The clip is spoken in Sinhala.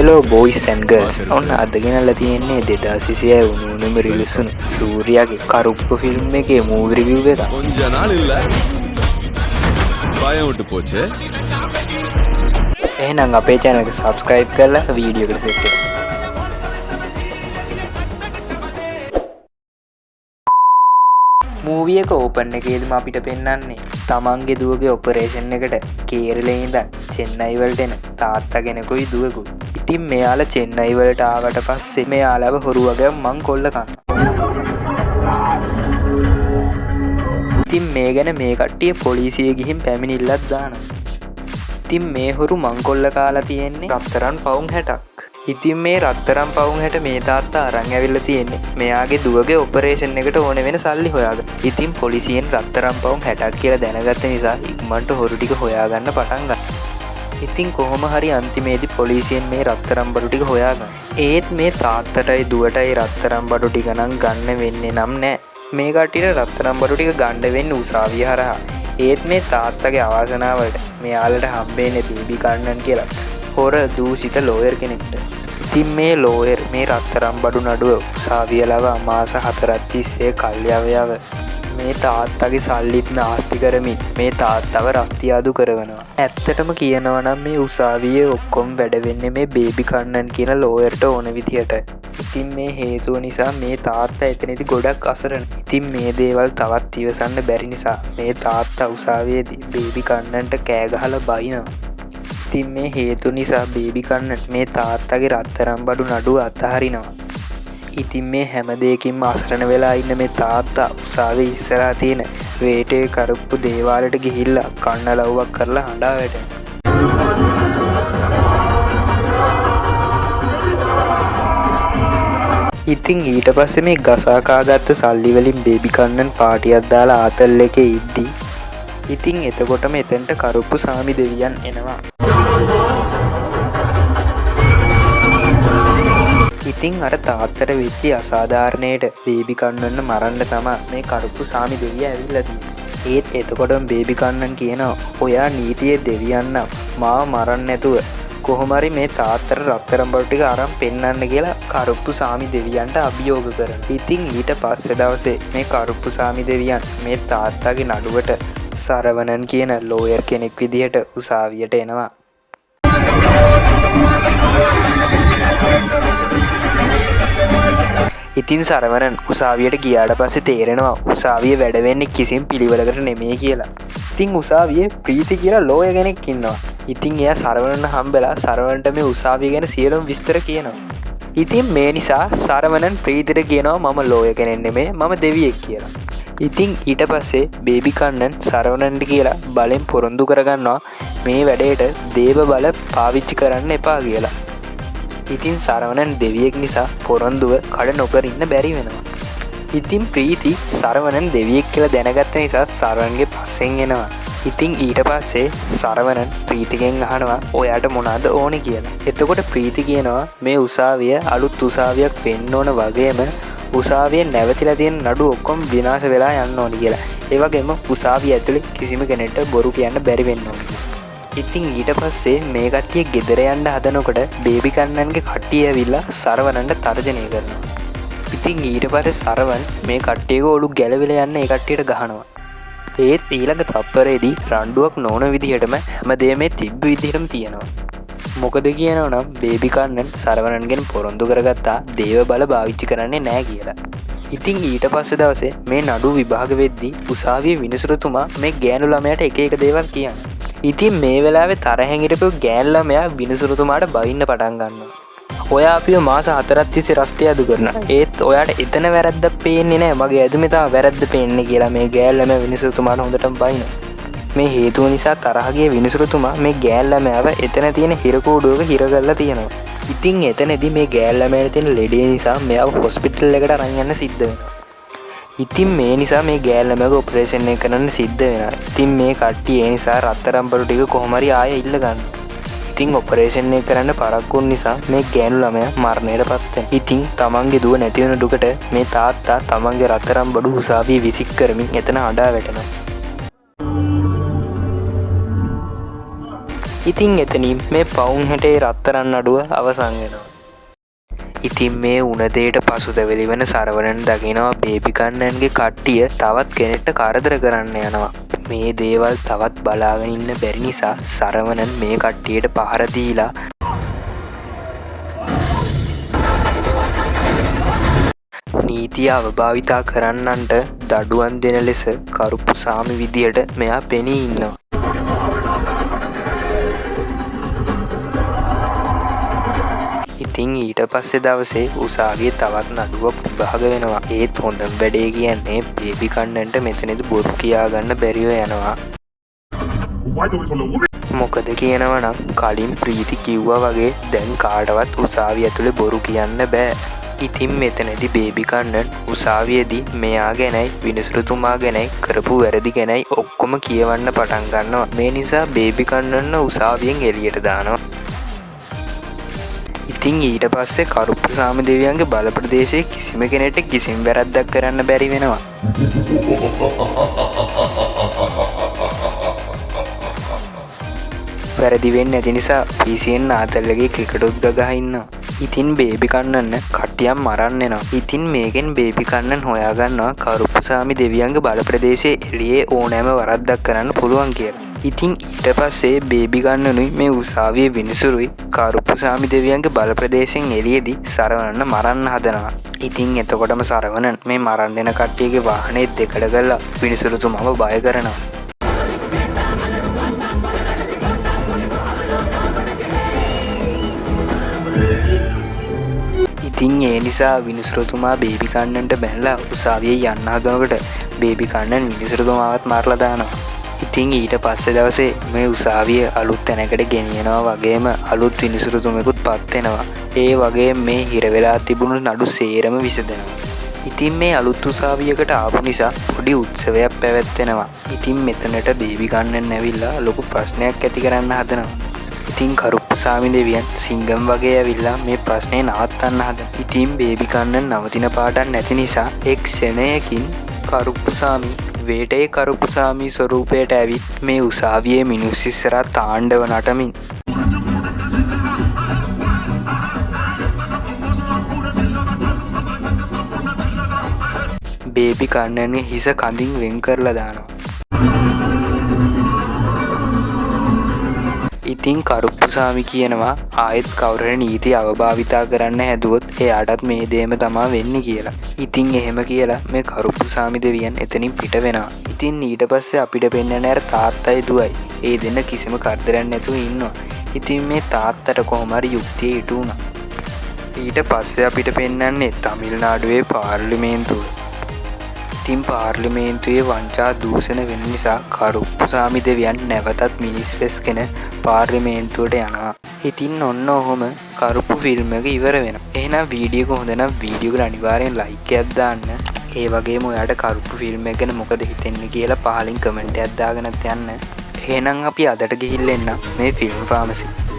Hello boys and girls. ඔන්න අද ගෙනල්ලා තියෙන්නේ 2026 උණුම රිලීස් වුණු සූර්යාගේ කරුප්පු ෆිල්ම් එකේ මූවි රිවිව් එක. கொஞ்ச நாள் இல்ல பயம் விட்டு போச்சு. එහෙනම් අපේ channel එක subscribe කරලා වීඩියෝ එකට set කරන්න. මූවි එක ඕපන් එකේදීම අපිට පෙන්වන්නේ තමන්ගේ දුවගේ ඔපරේෂන් එකට කේරළේ ඉඳන් චෙන්නයි වලට එන තාත්තා කෙනෙකුයි දුවකුයි. ඉතින් මෙයාලා චෙන්නයි වලට ආවට පස්සේ මෙයාලව හොරු වගේ මං කොල්ල කනවා. ඉතින් මේ ගැන මේ කට්ටිය පොලිසිය ගිහින් පැමිණිල්ලක් දානවා. ඉතින් මේ හොරු මං කොල්ල කාලා තියෙන්නේ රත්තරන් පවුම් 60ක්. ඉතින් මේ රත්තරන් පවුම් 60 මේ තාත්තා අරන් ඇවිල්ලා තියෙන්නේ මෙයාගේ දුවගේ ඔපරේෂන් එකට ඕන වෙන සල්ලි හොයාගන්න. ඉතින් පොලිසියෙන් රත්තරන් පවුම් 60ක් කියලා දැනගත්ත නිසා ඉක්මනට හොරු ටික හොයාගන්න පටන් ගත්තා. ඉතින් කොහොම හරි අන්තිමේදී පොලිසියෙන් මේ රත්තරන් බඩු ටික හොයාගන්න. ඒත් මේ තාත්තටයි දුවටයි රත්තරන් බඩු ටික නම් ගන්න වෙන්නේ නම් නෑ. මේ කට්ටියට රත්තරන් බඩු ටික ගන්න වෙන්නේ උසාවිය හරහා. ඒත් මේ තාත්තගේ අවාසනාවලට මෙයාලට හම්බෙන්නේ බීබි කන්නන් කියලා හොර දූෂිත ලෝයර් කෙනෙක්ට. ඉතින් මේ ලෝයර් මේ රත්තරන් බඩු නඩුව උසාවිය ලව මාස 4ක් තිස්සේ කල්යවයව මේ තාත්තගේ සල්ලිත් නාස්ති කරමින් මේ තාත්තව රස්තියාදු කරනවා. ඇත්තටම කියනවා නම් මේ උසාවියේ ඔක්කොම වැඩ වෙන්නේ මේ බේබි කන්නන් කියන ලෝයර්ට ඕන විදියට. ඉතින් මේ හේතුව නිසා මේ තාත්තා එතනදී ගොඩක් අසරණ. ඉතින් මේ දේවල් තවත් ඉවසන්න බැරි නිසා මේ තාත්තා උසාවියේදී බේබි කන්නන්ට කෑ ගහලා බයිනවා. ඉතින් මේ හේතු නිසා බේබි කන්නන් මේ තාත්තගේ රත්තරන් බඩු නඩුව අතහරිනවා. ඉතින් මේ හැම දෙයකින්ම අසරණ වෙලා ඉන්න මේ තාත්තා උසාවියේ ඉස්සරහා තියෙන වේටේ කරප්පු දේවාලට ගිහිල්ලා කන්න ලව්වක් කරලා හඬා වැටෙනවා. ඉතින් ඊට පස්සේ මේ ගසා කාගත්ත සල්ලි වලින් බේබි කන්නන් පාටියක් දාලා ආතල් එකේ ඉද්දි ඉතින් එතකොටම එතනට කරප්පු සාමි දෙවියන් එනවා. ඉතින් අර තාත්තට වෙච්ච අසාධාරණයට බේබි කන්නන්න මරන්න තමයි මේ කරප්පු සාමි දෙවියා ඇවිල්ලා තියෙන්නේ. ඒත් එතකොටම බේබි කන්නන් කියනවා ඔයා නීතියේ දෙවියන් නම් මාව මරන්න නැතුව කොහොම හරි මේ තාත්තට රත්තරන් බඩු ටික අරන් පෙන්නන්න කියලා කරප්පු සාමි දෙවියන්ට අභියෝග කරනවා. ඉතින් ඊට පස්සේ දවසේ මේ කරප්පු සාමි දෙවියන් මේ තාත්තගේ නඩුවට සරවණන් කියන ලෝයර් කෙනෙක් විදිහට උසාවියට එනවා. ඉතින් සරවණන් උසාවියට ගියාට පස්සේ තේරෙනවා උසාවිය වැඩ වෙන්නේ කිසිම පිළිවෙලකට නෙමෙයි කියලා. ඉතින් උසාවියේ ප්‍රීති කියලා ලෝයර් කෙනෙක් ඉන්නවා. ඉතින් එයා සරවණන් හම්බෙලා සරවණන්ට මේ උසාවිය ගැන සියලුම විස්තර කියනවා. ඉතින් මේ නිසා සරවණන් ප්‍රීතිට කියනවා මම ලෝයර් කෙනෙක් නෙමෙයි මම දෙවියෙක් කියලා. ඉතින් ඊට පස්සේ බේබි කන්නන් සරවණන්ට කියලා බලෙන් පොරොන්දු කරගන්නවා මේ වැඩේට දේව බල පාවිච්චි කරන්න එපා කියලා. ඉතින් සරවණන් දෙවියෙක් නිසා පොරොන්දුව කඩ නොකර ඉන්න බැරි වෙනවා. ඉතින් ප්‍රීති සරවණන් දෙවියෙක් කියලා දැනගත්ත නිසා සරවණන්ගේ පස්සෙන් එනවා. ඉතින් ඊට පස්සේ සරවණන් ප්‍රීතිගෙන් අහනවා ඔයාට මොනවද ඕනේ කියලා. එතකොට ප්‍රීති කියනවා මේ උසාවිය අලුත් උසාවියක් වෙන්න ඕන වගේම උසාවියෙන් නැවතිලා තියෙන නඩු ඔක්කොම විනාශ වෙලා යන්න ඕනි කියලා. ඒ වගේම උසාවිය ඇතුලේ කිසිම කෙනෙක්ට බොරු කියන්න බැරි වෙන්න ඕනි. ඉතින් ඊට පස්සේ මේ කට්ටිය ගෙදර යන්න හදනකොට බේබි කන්නන්ගේ කට්ටිය ඇවිල්ලා සරවණන්ට තර්ජනය කරනවා. ඉතින් ඊට පස්සේ සරවණන් මේ කට්ටියගේ ඔලු ගැලවිලා යන්න ඒ කට්ටියට ගහනවා. ඒත් ඊළඟ තප්පරේදී රණ්ඩුවක් නොවන විදිහටම හැමදේම තිබ්බ විදිහටම තියෙනවා. මොකද කියනවා නම් බේබි කන්නන් සරවණන්ගෙන් පොරොන්දු කරගත්තා දේව බල භාවිතා කරන්නේ නැහැ කියලා. ඉතින් ඊට පස්සේ දවසේ මේ නඩු විභාග වෙද්දී උසාවියේ විනිසුරුතුමා මේ ගෑනු ළමයාට එක එක දේවල් කියනවා. ඉතින් මේ වෙලාවේ තරහෙන් හිටපු ගෑනු ළමයා විනිසුරුතුමාට බයින්න පටන් ගන්නවා. ඔයා අපිව මාස 4ක් තිස්සේ රස්තියාදු කරනවා. ඒත් ඔයාට එතන වැරද්දක් පේන්නේ නැහැ. මගේ ඇදුමේ තමයි වැරද්ද පේන්නේ කියලා මේ ගෑනු ළමයා විනිසුරුතුමාට හොඳටම බයිනවා. මේ හේතුව නිසා තරහ ගිය විනිසුරුතුමා මේ ගෑනු ළමයාව එතන තියෙන හිරකූඩුවක හිර කරලා තියෙනවා. ඉතින් එතනදී මේ ගෑනු ළමයාට තියෙන ලෙඩේ නිසා මෙයාව හොස්පිටල් එකට අරන් යන්න සිද්ධ වෙනවා. ඉතින් මේ නිසා මේ ගෑනු ළමයාගේ ඔපරේෂන් එක කරන්න සිද්ධ වෙනවා. ඉතින් මේ කට්ටිය ඒ නිසා රත්තරන් බඩු ටික කොහොම හරි ආයෙ ඉල්ල ගන්නවා. ඉතින් ඔපරේෂන් එක කරන්න පරක්කු වුන නිසා මේ ගෑනු ළමයා මරණයටපත් වෙනවා. ඉතින් තමන්ගේ දුව නැති වෙන දුකට මේ තාත්තා තමන්ගේ රත්තරන් බඩු උසාවියේ විසික් කරමින් එතන අඬා වැටෙනවා. ඉතින් එතනින් මේ පවුන් හැටේ රත්තරන් අඩුව අවසන් වෙනවා. ඉතින් මේ උනදේට පසුතැවිලි වෙන සරවණන් දකිනවා බේබි කන්නන්ගේ කට්ටිය තවත් කෙනෙක්ට කරදර කරන්න යනවා. මේ දේවල් තවත් බලාගෙන ඉන්න බැරි නිසා සරවණන් මේ කට්ටියට පහර දීලා නීතිය අවභාවිතා කරන්නන්ට දඩුවම් දෙන ලෙස කරුප්පු සාමි විදියට මෙයා පෙනී ඉන්නවා. ඉතින් ඊට පස්සේ දවසේ උසාවියේ තවත් නඩුවක් විභාග වෙනවා. ඒත් හොඳම වැඩේ කියන්නේ බේබි කන්නන්ට මෙතනදි බොරු කියාගන්න බැරිව යනවා. මොකද කියනවනම් කලින් ප්‍රීති කිව්වා වගේ දැන් කාටවත් උසාවිය ඇතුලේ බොරු කියන්න බෑ. ඉතින් මෙතනදි බේබි කන්නන් උසාවියේදී මෙයා ගැනයි විනිසුරුතුමා ගැනයි කරපු වැරදි ගැනයි ඔක්කොම කියවන්න පටන් ගන්නවා. මේ නිසා බේබි කන්නන්න උසාවියෙන් එළියට දානවා. ඉතින් ඊට පස්සේ කරුප්පු සාම දෙවියන්ගේ බල ප්‍රදේශයේ කිසිම කෙනෙක්ට කිසිම වැරද්දක් කරන්න බැරි වෙනවා. වැරදි වෙන්නේ නැති නිසා PCN ආතල්ලගේ ක්‍රිකට් ගහ ඉන්නවා. ඉතින් බේබි කන්නන්න කට්ටියක් මරන්න එනවා. ඉතින් මේකෙන් බේබි කන්නන් හොයාගන්නවා කරුප්පු සාමි දෙවියන්ගේ බල ප්‍රදේශයේ එළියේ ඕනෑම වරද්දක් කරන්න පුළුවන් කියලා. ඉතින් ඊට පස්සේ බේබි කන්නනුයි මේ උසාවියේ විනිසුරුයි කරුප්පු සාමි දෙවියන්ගේ බල ප්‍රදේශයෙන් එළියේදී සරවණන්න මරන්න හදනවා. ඉතින් එතකොටම සරවණන් මේ මරන්න එන කට්ටියගේ වාහනේ දෙකඩ කරලා විනිසුරුතුමාව බය කරනවා. ඉතින් ඒ නිසා විනිසුරුතුමා බේබි කන්නන්ට බැනලා උසාවියේ යන්න හදනකොට බේබි කන්නන් විනිසුරුතුමාවත් මරලා දානවා. ඉතින් ඊට පස්සේ දවසේ මේ උසාවිය අලුත් තැනකට ගෙනියනවා වගේම අලුත් විනිසුරුතුමෙකුත් පත් වෙනවා. ඒ වගේම මේ හිර වෙලා තිබුණු නඩු සේරම විසඳෙනවා. ඉතින් මේ අලුත් උසාවියකට ආපු නිසා පොඩි උත්සවයක් පැවැත්වෙනවා. ඉතින් මෙතනට බේබි කන්නන් ඇවිල්ලා ලොකු ප්‍රශ්නයක් ඇති කරන්න හදනවා. ඉතින් කරුප්පු සාමි දෙවියන් සිංගම් වගේ ඇවිල්ලා මේ ප්‍රශ්නේ නවත්තන්න හදනවා. ඉතින් බේබි කන්නන් නවතින පාටක් නැති නිසා එක් ක්ෂණයකින් කරුප්පු සාමි වේටේ කරුප්පු සාමි ස්වරූපයට ඇවිත් මේ උසාවියේ මිනිස්සු ඉස්සරහා තාණ්ඩව නටමින් බේබි කන්නන්ගේ හිස කඳින් වෙන් කරලා දානවා. ඉතින් කරුප්පු සාමි කියනවා ආයෙත් කවුරුහරි නීති අවභාවිතා කරන්න හැදුවොත් එයාටත් මේ දේම තමා වෙන්නේ කියලා. ඉතින් එහෙම කියලා මේ කරුප්පු සාමි දෙවියන් එතනින් පිට වෙනවා. ඉතින් ඊට පස්සේ අපිට පෙන්නන්නේ අර තාත්තයි දුවයි. ඒ දෙන්න කිසිම කරදරයක් නැතුව ඉන්නවා. ඉතින් මේ තාත්තට කොහොම හරි යුක්තිය ඉටු වුණා. ඊට පස්සේ අපිට පෙන්නන්නේ තමිල්නාඩුවේ පාර්ලිමේන්තුව. ඉතින් පාර්ලිමේන්තුවේ වංචා දූෂණ වෙන නිසා කරුප්පු සාමි දෙවියන් නැවතත් මිනිස් වෙස්ගෙන පාර්ලිමේන්තුවට යනවා. ඉතින් ඔන්න ඔහොම කරුප්පු ෆිල්ම් එක ඉවර වෙනවා. එහෙනම් වීඩියෝ එක හොඳ නම් වීඩියෝ එකට අනිවාර්යෙන් ලයික් එකක් දාන්න. ඒ වගේම ඔයාලට කරුප්පු ෆිල්ම් එක ගැන මොකද හිතෙන්නේ කියලා පහලින් කමෙන්ට් එකක් දාගෙනත් යන්න. එහෙනම් අපි අදට ගිහිල්ලා එන්න මේ ෆිල්ම් ෆාමසි.